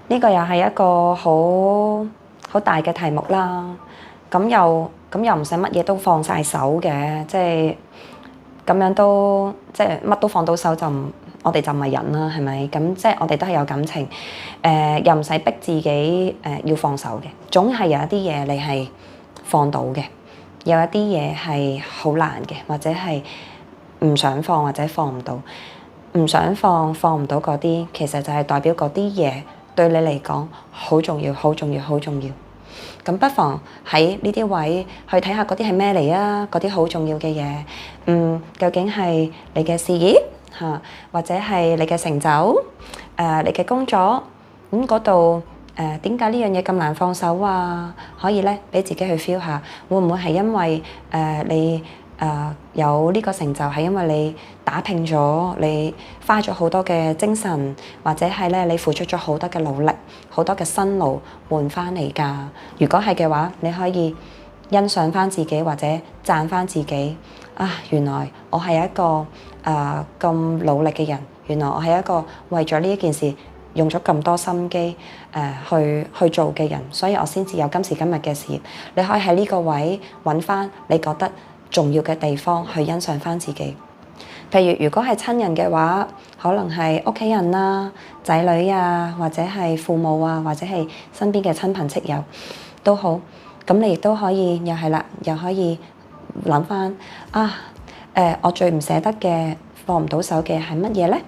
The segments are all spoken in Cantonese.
呢個又係一個好大嘅題目啦。咁又唔使乜嘢都放晒手嘅，即係咁樣都即係乜都放到手就唔，我哋就唔係人啦，係咪？咁即係我哋都係有感情，又唔使逼自己要放手嘅。總係有一啲嘢你係放到嘅，有一啲嘢係好難嘅，或者係唔想放或者放唔到，唔想放唔到嗰啲，其實就係代表嗰啲嘢對你嚟講好重要，好重要，好重要。咁不妨喺呢啲位去睇下嗰啲係咩嚟啊？嗰啲好重要嘅嘢，究竟係你嘅事業嚇，或者係你嘅成就，你嘅工作，咁嗰度點解呢樣嘢咁難放手啊？可以咧俾自己去 feel 下，會唔會係因為你有呢個成就係因為你打拼咗，你花咗好多嘅精神，或者係咧你付出咗好多嘅努力，好多嘅辛勞換翻嚟㗎。如果係嘅話，你可以欣賞翻自己或者讚翻自己啊！原來我係一個咁努力嘅人，原來我係一個為咗呢一件事用咗咁多心機去做嘅人，所以我先至有今時今日嘅事業。你可以喺呢個位揾翻你覺得重要嘅地方去欣賞翻自己。譬如如果係親人嘅話，可能係屋企人啦、仔女啊，或者係父母啊，或者係身邊嘅親朋戚友都好。咁你亦都可以又係啦，又可以諗翻我最唔捨得嘅、放唔到手嘅係乜嘢咧？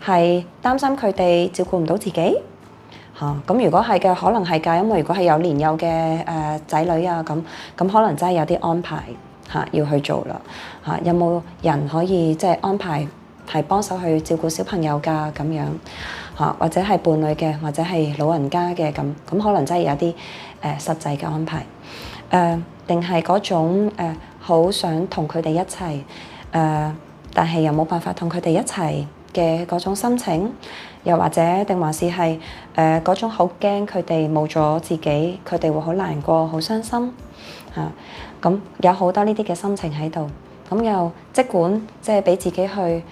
係擔心佢哋照顧唔到自己嚇。咁如果係嘅，可能係㗎，因為如果係有年幼嘅仔女啊，咁可能真係有啲安排要去做啦嚇。有冇人可以即係安排係幫手去照顧小朋友㗎咁樣嚇？或者係伴侶嘅，或者係老人家嘅咁，可能真係有啲實際嘅安排定係嗰種好想同佢哋一齊但係又冇辦法同佢哋一齊嘅嗰種心情，又或者定還是係嗰種好驚佢哋冇咗自己，佢哋會好難過、好傷心嚇。咁有好多呢啲嘅心情喺度，咁又即管即係俾自己去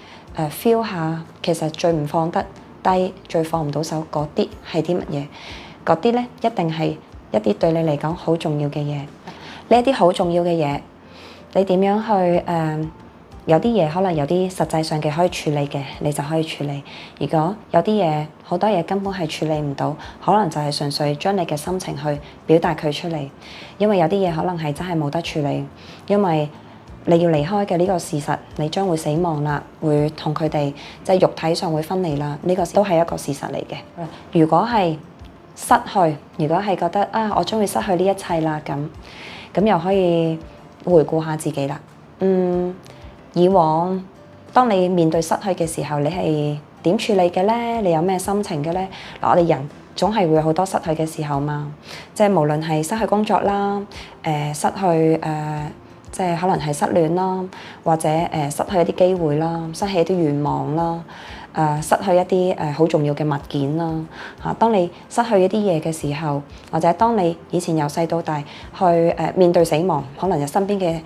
feel 下，其實最唔放得低、最放唔到手嗰啲係啲乜嘢？嗰啲咧一定係一啲對你嚟講好重要嘅嘢。呢一啲好重要嘅嘢，你點樣去有啲嘢可能有啲實際上嘅可以處理嘅，你就可以處理。如果有啲嘢好多嘢根本係處理唔到，可能就係純粹將你嘅心情去表達佢出嚟。因為有啲嘢可能係真係冇得處理，因為你要離開嘅呢個事實，你將會死亡啦，會同佢哋即係肉體上會分離啦。呢個都係一個事實嚟嘅。如果係失去，如果係覺得我將會失去呢一切啦，咁又可以回顧下自己啦。以往當你面對失去嘅時候，你係點處理嘅咧？你有咩心情嘅咧？嗱，我哋人總係會有好多失去嘅時候嘛，即係無論係失去工作啦，失去即係可能係失戀啦，或者失去一啲機會啦，失去一啲願望啦，失去一啲好重要嘅物件啦嚇。當你失去一啲嘢嘅時候，或者當你以前由細到大去面對死亡，可能有身邊嘅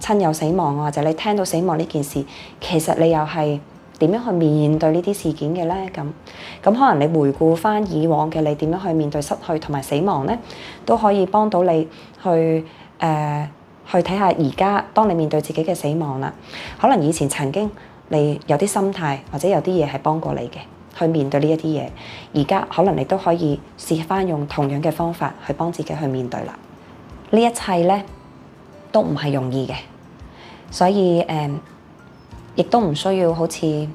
親友死亡啊，或者你聽到死亡呢件事，其實你又係點樣去面對呢啲事件嘅咧？咁可能你回顧翻以往嘅你點樣去面對失去同埋死亡咧，都可以幫到你去去睇下而家當你面對自己嘅死亡啦。可能以前曾經你有啲心態或者有啲嘢係幫過你嘅，去面對呢一啲嘢，而家可能你都可以試翻用同樣嘅方法去幫自己去面對啦。呢一切咧都唔係容易嘅，所以亦都唔需要好似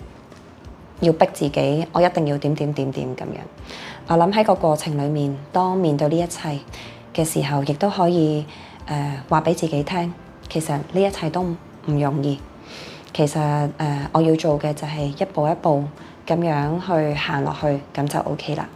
要逼自己，我一定要點點點點咁樣。我諗喺個過程裡面，當面對呢一切嘅時候，亦都可以話俾自己聽，其實呢一切都唔容易。其實我要做嘅就係一步一步咁樣去行落去，咁就 OK 啦。